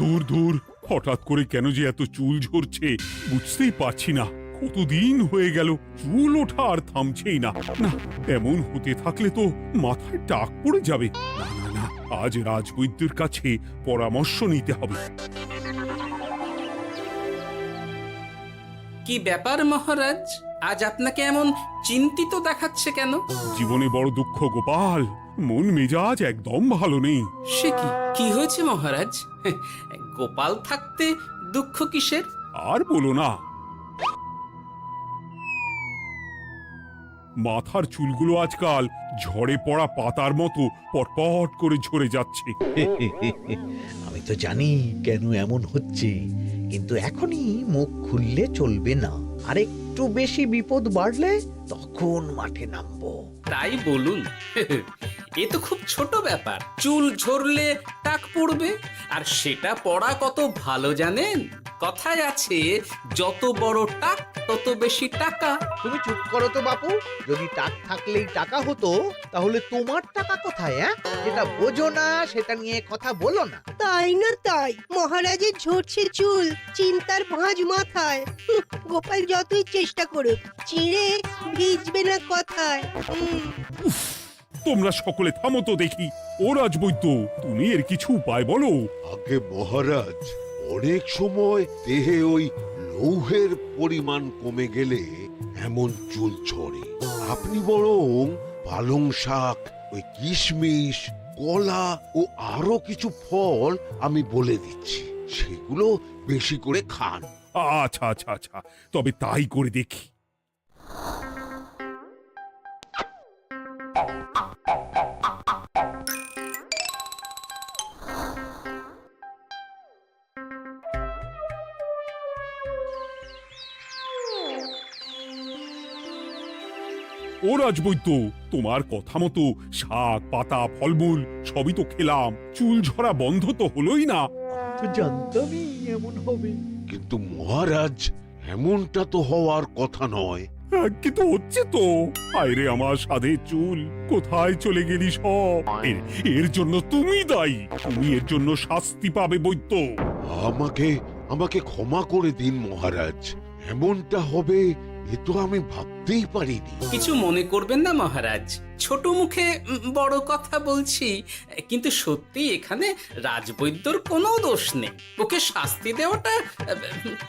দূর দূর, হঠাৎ করে কেন যে এত চুল ঝরছে বুঝতেই পারছি না। কতদিন হয়ে গেল চুল ওঠা আর থামছেই না। না, এমন হতে থাকলে তো মাথায় টাক পড়ে যাবে। না না না, আজ রাজবৈদ্যের কাছে পরামর্শ নিতে হবে। কি ব্যাপার মহারাজ, আজ আপনাকে এমন চিন্তিত দেখাচ্ছে কেন? জীবনে বড় দুঃখ গোপাল, মন মেজাজ একদম ভালো নেই। সে কি, কি হয়েছে মহারাজ? গোপাল থাকতে দুঃখ কিসের? আর বলো না, মাথার চুলগুলো আজকাল ঝড়ে পড়া পাতার মতো পটপট করে ঝরে যাচ্ছে। আমি তো জানি কেন এমন হচ্ছে, কিন্তু এখনই মুখ খুললে চলবে না। আর একটু বেশি বিপদ বাড়লে তখন মাঠে নামবো। তাই বলুন। এ তো খুব ছোট ব্যাপার, চুল ঝরলে টাক পড়বে, আর সেটা পড়া কত ভালো জানেন? কথায় আছে, যত বড় টাক তত বেশি টাকা। তুমি চুপ করো তো বাপু। যদি টাক থাকলেই টাকা হতো, তাহলে তোমার টাকা কোথায়? যেটা বোঝো না সেটা নিয়ে কথা বলো না। তাই না তাই, মহারাজের ঝরছে চুল, চিন্তার ভাঁজ মাথায়। গোপাল যতই চেষ্টা করুক, চিড়ে ভিজবে না কথায়। তোমরা সকলে থামো তো দেখি। ও রাজবৈদ্য, তুমি এর কিছু উপায় বলো। আগে মহারাজ, অনেক সময় দেহে ওই লৌহের পরিমাণ কমে গেলে এমন চুল ঝরে। আপনি বরং পালং শাক, ওই কিশমিশ, কলা ও আরো কিছু ফল আমি বলে দিচ্ছি, সেগুলো বেশি করে খান। আচ্ছা আচ্ছা আচ্ছা, তবে তাই করে দেখি। ও রাজবৈদ্য, তোমার কথা মতো শাক পাতা ফলমূল সবই তো খেলাম, চুল ঝরা বন্ধ তো হলোই না। তো জানতামই এমন হবে। কিন্তু মহারাজ, এমনটা তো হওয়ার কথা নয়। কিন্তু হচ্ছে তো। আরে আমার সাধে চুল, কোথায় চলে গেলি সব? এর জন্য তুমি দায়ী। তুমি এর জন্য শাস্তি পাবে বৈদ্য। আমাকে আমাকে ক্ষমা করে দিন মহারাজ, এমনটা হবে এ তো আমি ভাবতেই পারিনি। কিছু মনে করবেন না মহারাজ, ছোট মুখে বড় কথা বলছি, কিন্তু সত্যি এখানে রাজবৈদ্যর কোনো দোষ নেই। ওকে শাস্তি দেওয়াটা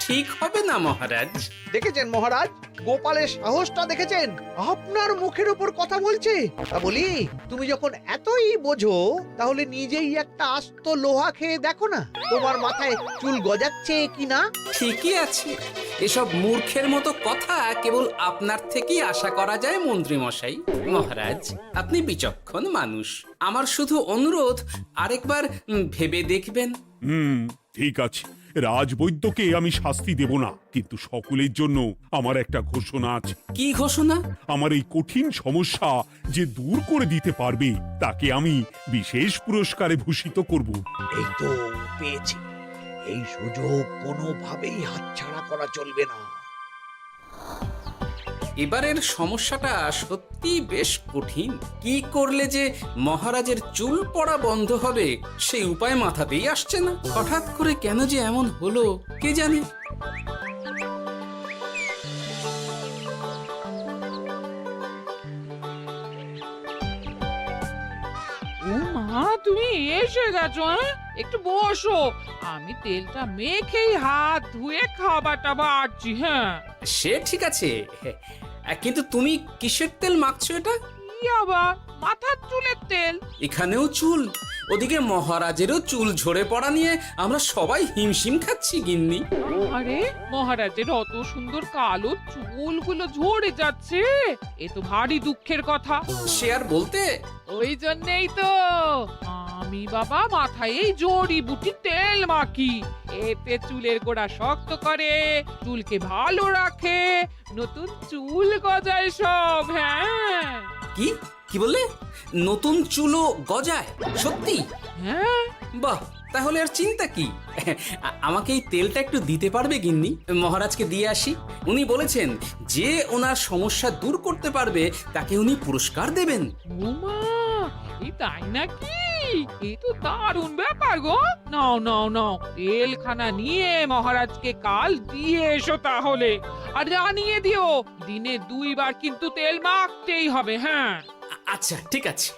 ঠিক হবে না মহারাজ। দেখেছেন মহারাজ, গোপালের সাহসটা দেখেছেন? আপনার মুখের উপর কথা বলছে। তা বলি, তুমি যখন এতই বোঝো, তাহলে নিজেই একটা আস্ত লোহা খেয়ে দেখো না, তোমার মাথায় চুল গজাচ্ছে কিনা। ঠিকই আছে, এসব মূর্খের মতো কথা কেবল আপনার থেকেই আশা করা যায় মন্ত্রী মশাই। মহারাজ, আপনি বিচক্ষণ মানুষ, আমার শুধু অনুরোধ, আরেকবার ভেবে দেখবেন। ঠিক আছে, রাজবৈদ্যকে আমি শাস্তি দেব না, কিন্তু সকলের জন্য আমার একটা ঘোষণা আছে। কি ঘোষণা? আমার এই কঠিন সমস্যা যে দূর করে দিতে পারবে, তাকে আমি বিশেষ পুরস্কারে ভূষিত করব। এই তো পেয়েছি, এই সুযোগ কোনোভাবেই হাতছাড়া করা চলবে না। এবারের সমস্যাটা সত্যি বেশ কঠিন। কি করলে যে মহারাজের চুল পড়া বন্ধ হবে সেই উপায় মাথাতেই আসছে না। হঠাৎ করে কেন যে এমন হলো কে জানে। ও মা, তুমি এসে গেছো? একটু বসো, আমি তেলটা মেখেই হাত ধুয়ে খাবারটা বাড়ছি। হ্যাঁ, সে ঠিক আছে, কিন্তু তুমি কিসের তেল মাখছো এটা? কি আবার মাথার চুলের তেল? এখানেও চুল, ওদিকে মহারাজেরও চুল ঝরে পড়া নিয়ে আমরা সবাই হিমশিম খাচ্ছি গিন্নি। আরে, মহারাজের অত সুন্দর কালো চুলগুলো ঝরে যাচ্ছে, এ তো ভারী দুঃখের কথা। সে আর বলতে। ওই জন্যই তো আমি বাবা মাথায় এই জড়িবুটি তেল মাখি। এতে চুলের গোড়া শক্ত করে, চুলকে ভালো রাখে, নতুন চুল গজায় সব। হ্যাঁ। কি কি বললে? নতুন চুলও গজায়? সত্যি? হ্যাঁ, বাহ, তাহলে আর চিন্তা কি? আমাকে এই তেলটা একটু দিতে পারবে গিন্নি? মহারাজকে দিয়ে আসি। উনি বলেছেন যে ওনার সমস্যা দূর করতে পারবে তাকে উনি পুরস্কার দেবেন। উমা, এই তাই নাকি? এই তো দারুণ ব্যাপার গো। নাও নাও নাও, তেলখানা নিয়ে মহারাজকে কাল দিয়ে এসো তাহলে। আর জানিয়ে দিও, দিনে 2 বার কিন্তু তেল মাখতেই হবে। হ্যাঁ, আচ্ছা, ঠিক আছে।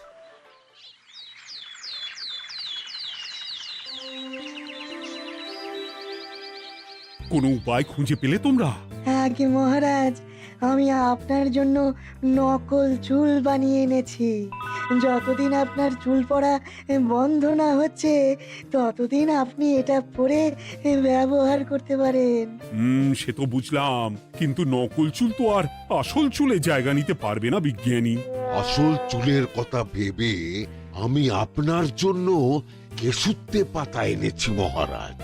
কোনো উপায় খুঁজে পেলে তোমরা? আগে মহারাজ, আমি আপনার জন্য নকল চুল বানিয়ে এনেছি। যতদিন আপনার চুল পড়া বন্ধ না হচ্ছে ততদিন আপনি এটা পরে ব্যবহার করতে পারেন। সে তো বুঝলাম, কিন্তু নকল চুল তো আর আসল চুলে জায়গা নিতে পারবে না বিজ্ঞানী। আসল চুলের কথা ভেবে আমি আপনার জন্য কেশুত্তে পাতা এনেছি মহারাজ।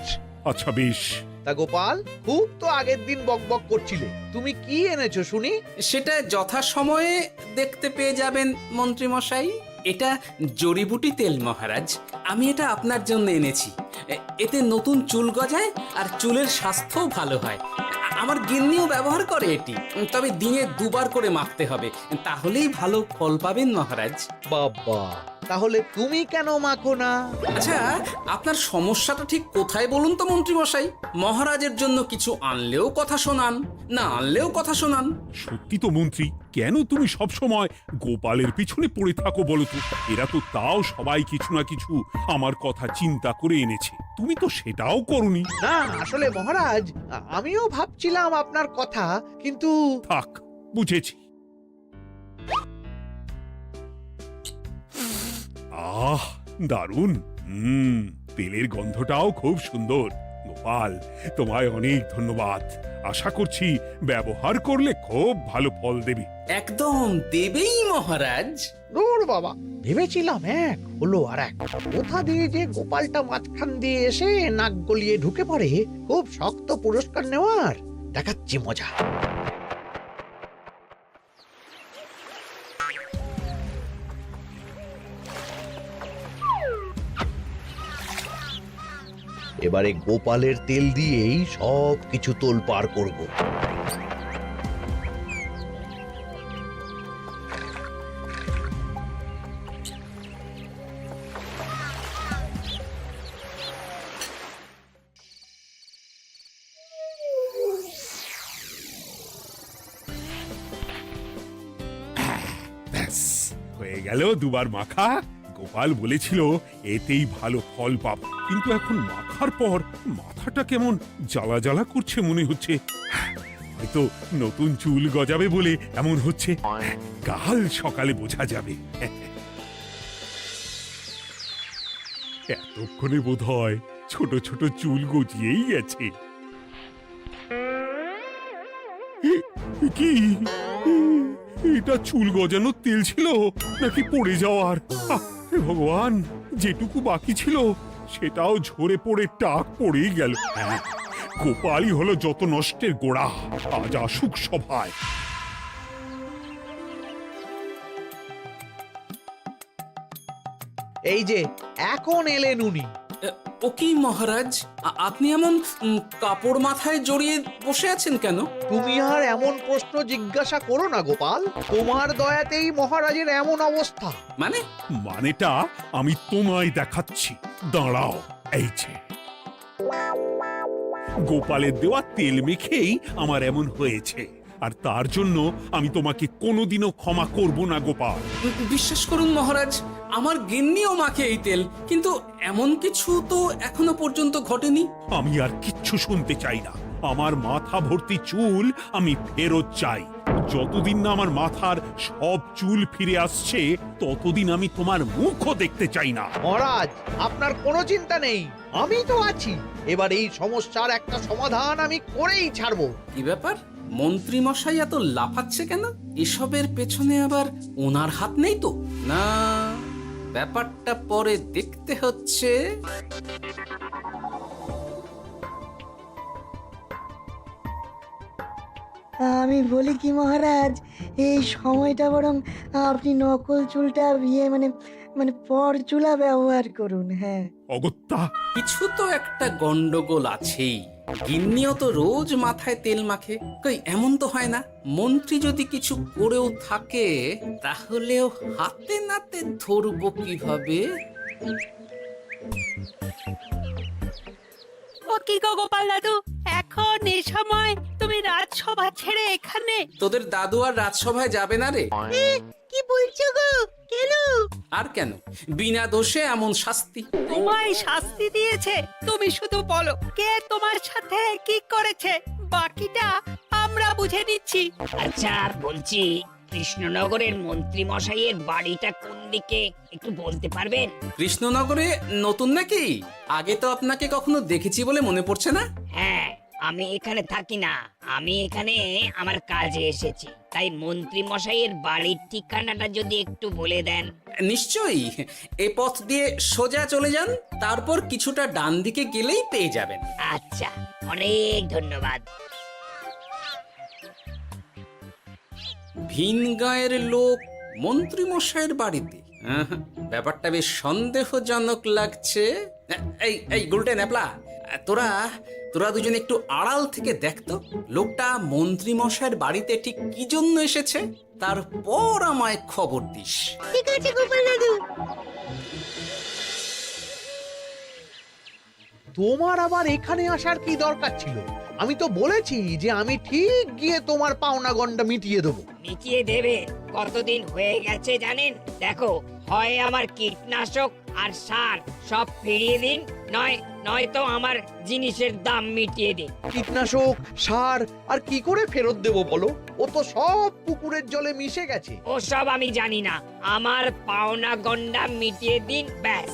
আচ্ছা বেশ। তা গোপাল, খুব তো আগের দিন বকবক করছিলে, তুমি কি এনেছো শুনি? সেটা যথাসময়ে দেখতে পেয়ে যাবেন মন্ত্রী মশাই। এটা জড়িবুটি তেল মহারাজ। আমি এটা আপনার জন্য এনেছি। এতে নতুন চুল গজায় আর চুলের স্বাস্থ্যও ভালো হয়। আমার গিন্নিও ব্যবহার করে এটি, তবে দিনে 2 বার করে মাখতে হবে, তাহলেই ভালো ফল পাবেন মহারাজ। বাবা, তাহলে তুমি কেন মাখো না? আচ্ছা, আপনার সমস্যাটা ঠিক কোথায় বলুন তো মন্ত্রী মশাই? মহারাজের জন্য কিছু আনলেও কথা শোনান, না আনলেও কথা শোনান। সত্যি তো মন্ত্রী, কেন তুমি সব সময় গোপালের পিছনে পড়ে থাকো বলো তো? এরা তো তাও সবাই কিছু না কিছু আমার কথা চিন্তা করে এনেছে, তুমি তো সেটাও করনি। না, আসলে মহারাজ, আমিও ভাবছিলাম আপনার কথা, কিন্তু থাক, বুঝেছি। আহ, দারুণ। তেলের গন্ধটাও খুব সুন্দর। গোপাল, তোমায় অনেক ধন্যবাদ। আশা করছি ব্যবহার করলে খুব ভালো ফল দেবে। একদম দেবেই মহারাজ। দূর বাবা, ভেবেছিলাম এক, হলো আর এক। কোথা দিয়ে যে গোপালটা মাঝখান দিয়ে এসে নাক গলিয়ে ঢুকে পড়ে, খুব শক্ত পুরস্কার নেওয়ার। দেখাচ্ছি মজা। এবারে গোপালের তেল দিয়েই সব কিছু তোলপাড় করব। ব্যাস, হয়ে গেল 2 বার মাখা। গোপাল বলেছিল এতেই ভালো ফল পাবো, কিন্তু এখন মাখার পর মাথাটা কেমন জ্বালা জ্বালা করছে মনে হচ্ছে। হয়তো নতুন চুল গজাবে বলে এমন হচ্ছে, কাল সকালে বোঝা যাবে। এতক্ষণে বোধ হয় ছোট ছোট চুল গজিয়েই গেছে। কি এটা চুল গজানোর তেল ছিল নাকি পড়ে যাওয়ার? হে ভগবান, যেটুকু বাকি ছিল সেটাও ঝরে পড়ে টাক পড়েই গেল। হ্যাঁ, গোপালই হলো যত নষ্টের গোড়া। আজ আসুক সভায়। এই যে এখন এলেন উনি। ও কি মহারাজ, আপনি এমন কাপড় মাথায় জড়িয়ে বসে আছেন কেন? তুমি আর এমন প্রশ্ন জিজ্ঞাসা করো না গোপাল, তোমার দয়াতেই মহারাজের এমন অবস্থা। মানেটা আমি তোমায় দেখাচ্ছি, দাঁড়াও। এই যে গোপালের দেওয়া তেল মেখেই আমার এমন হয়েছে, আর তার জন্য আমি তোমাকে কোনোদিনও ক্ষমা করব না গোপাল। বিশ্বাস করুন মহারাজ, আমার গিন্নিও মাখে এই তেল, কিন্তু এমন কিছু তো এখনো পর্যন্ত ঘটেনি। আমি আর কিচ্ছু শুনতে চাই না। আমার মাথা ভর্তি চুল আমি ফেরত চাই। যতদিন না আমার মাথার সব চুল ফিরে আসছে ততদিন আমি তোমার মুখও দেখতে চাই না। মহারাজ, আপনার কোনো চিন্তা নেই, আমি তো আছি। এবার এই সমস্যার একটা সমাধান আমি করেই ছাড়বো। কি ব্যাপার, মন্ত্রী মশাই এত লাফাচ্ছে কেন? এসবের পেছনে আবার ওনার হাত নেই তো? না, ব্যাপারটা পরে দেখতে হচ্ছে। আমি বলি কি মহারাজ, এই সময়টা বরং আপনি নকল চুলটা মানে মানে পর চুলা ব্যবহার করুন। হ্যাঁ, অগত্যা, কিছু তো একটা গন্ডগোল আছেই। গিন্নিও তো রোজ মাথায় তেল মাখে, কই এমন তো হয় না। মন্ত্রী যদি কিছু করেও থাকে তাহলেও হাতে নাতে ধরবো কিভাবে? ও কি গো গোপাল দাদু, এখন এই সময় তুমি রাজসভা ছেড়ে এখানে? তোদের দাদু আর রাজসভায় যাবে না রে? কি বলছো গো? কেন? আর কেন, বিনা দোষে এমন শাস্তি। তোমায় শাস্তি দিয়েছে, তুমি শুধু বলো কে তোমার সাথে কি করেছে, বাকিটা আমরা বুঝে নিচ্ছি। আচ্ছা বলছি, কৃষ্ণনগরের মন্ত্রী মশাইয়ের বাড়িটা কোন দিকে একটু বলতে পারবেন? কৃষ্ণনগরে নতুন নাকি? আগে তো আপনাকে কখনো দেখেছি বলে মনে পড়ছে না। হ্যাঁ, আমি এখানে থাকি না, আমি এখানে আমার কাজে এসেছি, তাই মন্ত্রী মশাইয়ের বাড়ির ঠিকানাটা যদি একটু বলে দেন। নিশ্চয়ই, এ পথ দিয়ে সোজা চলে যান, তারপর কিছুটা ডান দিকে গেলেই পেয়ে যাবেন। আচ্ছা, অনেক ধন্যবাদ। ভিন গাঁয়ের লোক মন্ত্রী মশাইয়ের বাড়িতে, ব্যাপারটা বেশ সন্দেহজনক লাগছে। এই এই গুলটে ন্যাপলা, তোরা তোরা দুজন একটু আড়াল থেকে দেখতো লোকটা মন্ত্রী মশাইয়ের বাড়িতে ঠিক কি জন্য এসেছে, তারপর আমায় খবর দিস। ঠিক আছে গোপাল দাদু। তোমার আবার এখানে আসার কি দরকার ছিল? আমি তো বলেছি যে আমি ঠিক গিয়ে তোমার পাওনা গন্ডা মিটিয়ে দেবো। মিটিয়ে দেবে? কতদিন হয়ে গেছে জানেন? দেখো, হয় আমার কীটনাশক আর সার সব ফিরিয়ে দিন, নয়তো আমার জিনিসের দাম মিটিয়ে দিন। কীটনাশক, সার আর কি করে ফেরত দেবো বলো? ও তো সব পুকুরের জলে মিশে গেছে। ওসব আমি জানি না, আমার পাওনা গন্ডা মিটিয়ে দিন, ব্যাস।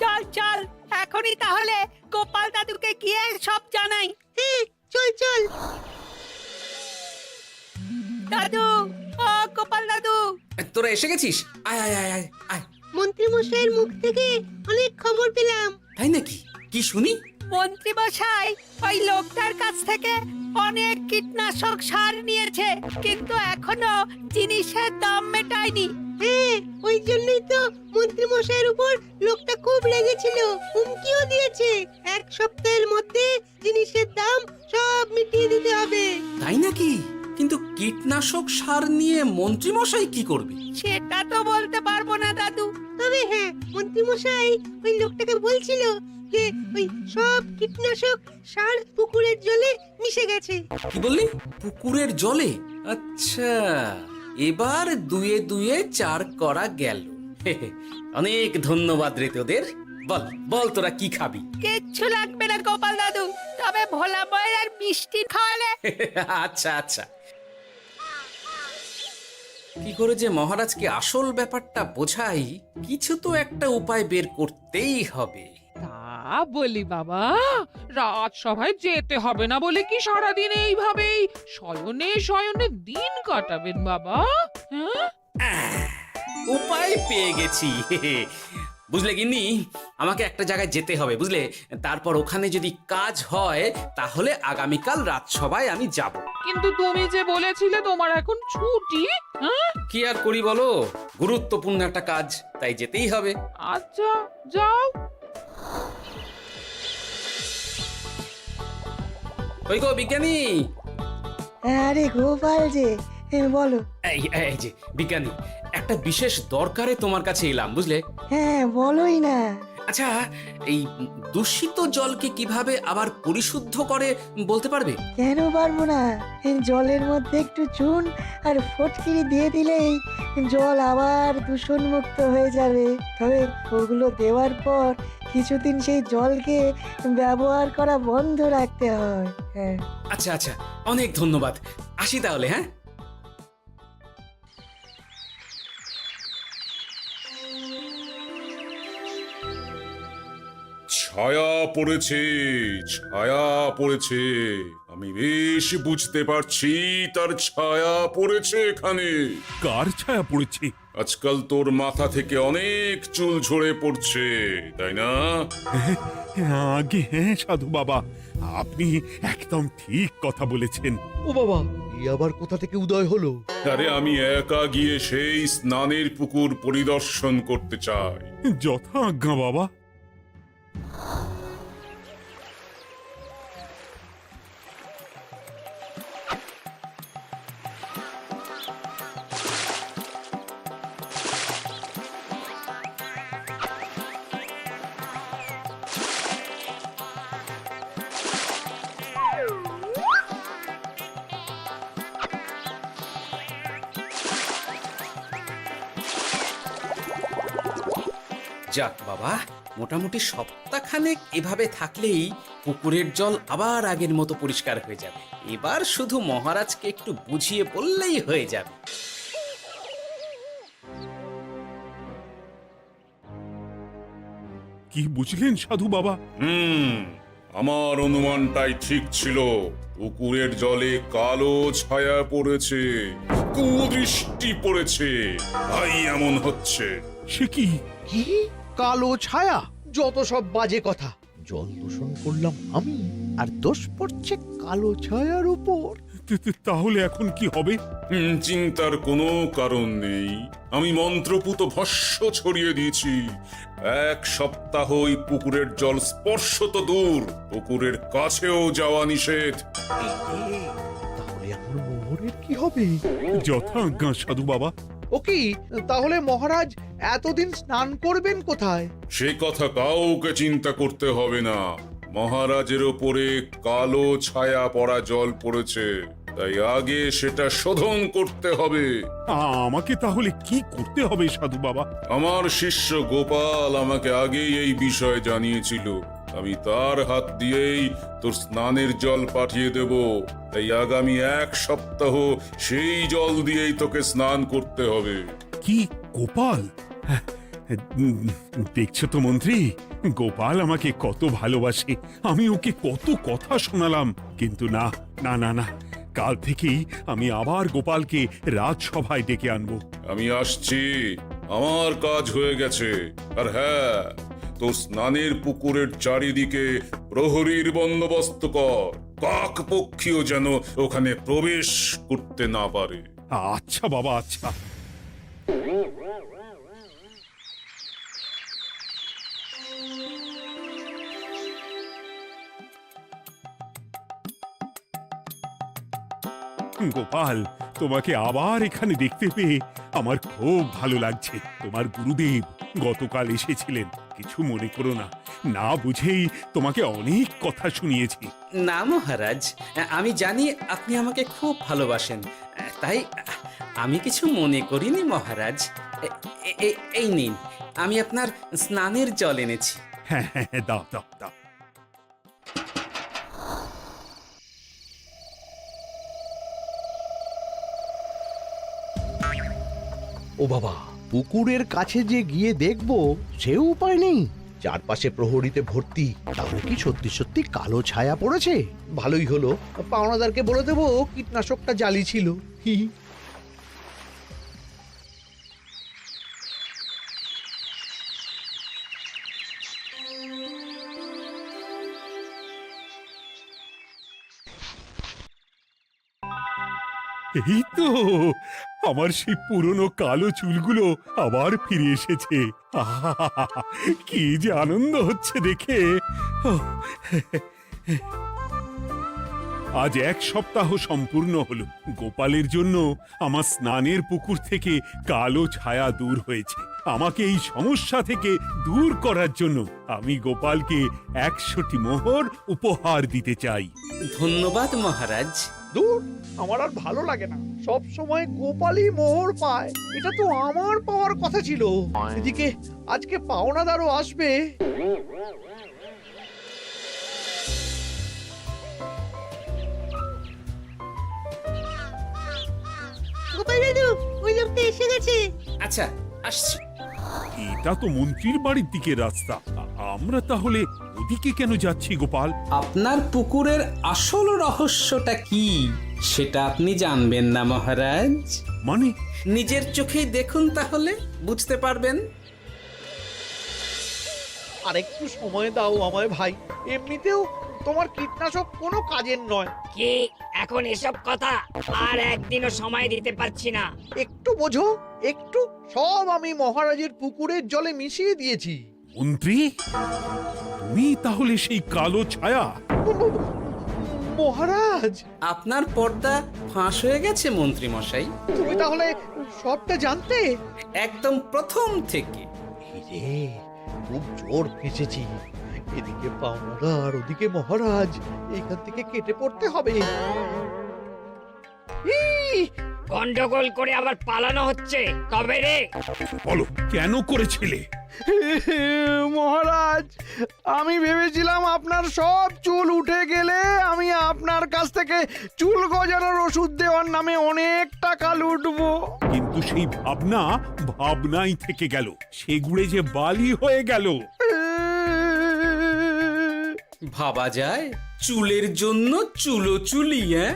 চল চল, এখনই তাহলে গোপাল দাদুকে গিয়ে সব জানাই। হ্যাঁ, চল চল। দাদু, ও গোপাল দাদু। তোরা এসে গেছিস? আয় আয় আয় আয় আয়। মন্ত্রী মশাইয়ের মুখ থেকে অনেক খবর পেলাম। তাই নাকি? কি শুনি? মন্ত্রী মশাই ওই লোকটার কাছ থেকে অনেক কীটনাশক সার নিয়েছে, কিন্তু এখনো জিনিসের দাম মেটায়নি। হ্যাঁ, ওই জন্যই তো মন্ত্রী মশাইয়ের উপর লোকটা খুব লেগেছিল, হুমকিও দিয়েছে 1 সপ্তাহের মধ্যে জিনিসের দাম সব মিটিয়ে দিতে হবে। তাই নাকি? কিন্তু কীটনাশক সার নিয়ে মন্ত্রী মশাই কি করবে? সেটা তো বলতে পারবো না দাদু। তবে হ্যাঁ, মন্ত্রী মশাই ওই লোকটাকে বলছিল যে ওই সব কীটনাশক সার পুকুরের জলে মিশে গেছে। কি বললি? পুকুরের জলে? আচ্ছা, এবার দুয়ে দুয়ে 4 করা গেল। অনেক ধন্যবাদ রে তোদের। বল বল, তোরা কি খাবি? কিচ্ছু লাগবে না গোপাল দাদু, তবে ভোলা বয়ের আর মিষ্টি খাওয়ালে। আচ্ছা আচ্ছা। কি করে যে মহারাজকে আসল ব্যাপারটা বোঝাই, কিছু তো একটা উপায় বের করতেই হবে। তা বলি বাবা, রাজসভায় যেতে হবে না বলে কি সারাদিন এইভাবেই শয়নে শয়নে দিন কাটাবেন বাবা? হ্যাঁ, উপায় পেয়ে গেছি। বুঝলে গিন্নি, আমাকে একটা জায়গায় যেতে হবে, বুঝলে? তারপর ওখানে যদি কাজ হয় তাহলে আগামীকাল রাজসভায় আমি যাব। কিন্তু তুমি যে বলেছিলে তোমার এখন ছুটি। হ্যাঁ, কি আর করি বলো, গুরুত্বপূর্ণ একটা কাজ, তাই যেতেই হবে। আচ্ছা যাও। ওই গো বিজ্ঞানী, আরে গোপাল যে, বলো। এই যে বিজ্ঞানী, একটা বিশেষ দরকারে তোমার কাছে এলাম, বুঝলে? হ্যাঁ, বলোই না। আচ্ছা, এই দূষিত জলকে কিভাবে আবার পরিশুদ্ধ করে বলতে পারবে? কেন পারবো না? জলের মধ্যে একটু চুন আর ফটকিরি দিয়ে দিলেই জল আবার দূষণমুক্ত হয়ে যাবে। তবে ওগুলো দেওয়ার পর কিছুদিন সেই জলকে ব্যবহার করা বন্ধ রাখতে হয়। হ্যাঁ, আচ্ছা আচ্ছা, অনেক ধন্যবাদ। আসি তাহলে, হ্যাঁ? ছায়া পড়েছে, ছায়া পড়েছে, আমি বেশ বুঝতে পারছি তার ছায়া পড়েছে এখানে। কার ছায়া পড়েছে? আজকাল তোর মাথা থেকে অনেক চুল ঝরে পড়ছে, তাই না? আগে হ্যাঁ সাধু বাবা, আপনি একদম ঠিক কথা বলেছেন। ও বাবা, এই আবার কোথা থেকে উদয় হলো? আরে আমি একা গিয়ে সেই স্নানের পুকুর পরিদর্শন করতে চাই। যথা আজ্ঞা বাবা। যাক বাবা, মোটামুটি সপ্তাহখানেক এভাবে থাকলেই পুকুরের জল আবার আগের মতো পরিষ্কার হয়ে যাবে। এবার শুধু মহারাজকে একটু বুঝিয়ে বললেই হয়ে যাবে। কি বুঝলেন সাধু বাবা? আমার অনুমানটাই ঠিক ছিল। পুকুরের জলে কালো ছায়া পড়েছে, কুদৃষ্টি পড়েছে, তাই এমন হচ্ছে। সে কি? কি কালো ছায়া? যত সব বাজে কথা। জল দূষণ করলাম আমি, আর দোষ পড়ছে কালো ছায়ার উপর। তাহলে এখন কি হবে? চিন্তার কোনো কারণ নেই। আমি মন্ত্রপুত ভস্য ছড়িয়ে দিয়েছি। 1 সপ্তাহ ওই পুকুরের জল স্পর্শ তো দূর, পুকুরের কাছেও যাওয়া নিষেধ। তাহলে আমার মোহরের কি হবে? যথা আজ্ঞা সাধু বাবা। ও কি, তাহলে মহারাজ এতদিন স্নান করবেন কোথায়? সে কথা কাউকে চিন্তা করতে হবে না। মহারাজের ওপরে কালো ছায়া পড়া জল পড়েছে, তাই আগে সেটা শোধন করতে হবে। আমাকে তাহলে কি করতে হবে সাধু বাবা? আমার শিষ্য গোপাল আমাকে আগেই এই বিষয় জানিয়েছিল। আমি তার হাত দিয়েই তোর স্নানের জল পাঠিয়ে দেব। তাই আগামী 1 সপ্তাহ সেই জল দিয়েই তোকে স্নান করতে হবে। কি গোপাল? দেখছো তো মন্ত্রী, গোপাল আমাকে কত ভালোবাসে। আমি ওকে কত কথা শোনালাম, কিন্তু না না না না, কাল থেকেই আমি আবার গোপালকে রাজসভায় ডেকে আনবো। আমি আসছি, আমার কাজ হয়ে গেছে। আর হ্যাঁ, তোর স্নানের পুকুরের চারিদিকে প্রহরীর বন্দোবস্ত কর। কাক পক্ষীও যেন ওখানে প্রবেশ করতে না পারে। আচ্ছা বাবা, আচ্ছা। গোপাল, তোমাকে আবার এখানে দেখতে পেয়ে আমার খুব ভালো লাগছে। তোমার গুরুদেব গতকাল এসেছিলেন, কিছু মনে করো না। না বুঝেই তোমাকে অনেক কথা শুনিয়েছি। না মহারাজ, আমি জানি আপনি আমাকে খুব ভালোবাসেন, তাই আমি কিছু মনে করিনি মহারাজ। এই নিন, আমি আপনার স্নানের জল এনেছি। হ্যাঁ হ্যাঁ হ্যাঁ, দাও দাও দাও। ও বাবা, পুকুরের কাছে যে গিয়ে দেখবো সে উপায় নেই। চারপাশে প্রহরীতে ভর্তি, তাহলে কি সত্যি সত্যি কালো ছায়া পড়েছে? ভালোই হলো, পাওনাদারকে বলে দেবো কীটনাশকটা জালি ছিল। হি হি। এই তো আমার সেই পুরনো কালো চুলগুলো আবার ফিরে এসেছে। আহা, কি যে আনন্দ হচ্ছে দেখে। আজ 1 সপ্তাহ সম্পূর্ণ হলো। গোপালের জন্য আমার স্নানের পুকুর থেকে কালো ছায়া দূর হয়েছে। আমাকে এই সমস্যা থেকে দূর করার জন্য আমি গোপালকে 100টি মোহর উপহার দিতে চাই। ধন্যবাদ মহারাজ। দূর, আমার আর ভালো লাগে না। সব সময় গোপালই মোহর পায়, এটা তো আমার পাওয়ার কথা ছিল। এদিকে আজকে পাওনাদারও আসবে। গোপাল দাদু, ওই লোকটা এসে গেছে। আচ্ছা, আসছি। এটা তো মন্ত্রীর বাড়ির দিকে রাস্তা। আমরা তাহলে ওদিকে কেন যাচ্ছি গোপাল? আপনার পুকুরের আসল রহস্যটা কি সেটা আপনি জানবেন না মহারাজ? মানে? নিজের চোখেই দেখুন, তাহলে বুঝতে পারবেন। আর একটু সময় দাও আমায় ভাই, এমনিতেও তোমার কীটনাশক কোনো কাজের নয়। কি এখন এসব কথা আর একদিনও সময় দিতে পারছি না। একটু বোঝো, একটু। সব আমি মহারাজের পুকুরের জলে মিশিয়ে দিয়েছি। মন্ত্রী, তুমি তাহলে সেই কালো ছায়া? মহারাজ, আপনার পর্দা ফাঁস হয়ে গেছে মন্ত্রী মশাই। তুমি তাহলে সবটা জানতে? একদম প্রথম থেকে। এই রে, খুব জোর ফেঁসেছি। এদিকে পাওনাদার, ওদিকে মহারাজ, এইখান থেকে কেটে পড়তে হবে। ই! গন্ডগোল করে আবার পালানো হচ্ছে কবে রে? বলো, কেন করেছিলে? মহারাজ, আমি ভেবেছিলাম আপনার সব চুল উঠে গেলে আমি আপনার কাছ থেকে চুল গজানোর ওষুধ দেওয়ার নামে অনেক টাকা লুটবো। কিন্তু সেই ভাবনা ভাবনাই থেকে গেল, সেগুড়ে যে বালি হয়ে গেল। ভাবা যায় চুলের জন্য চুলো চুলি, হ্যাঁ?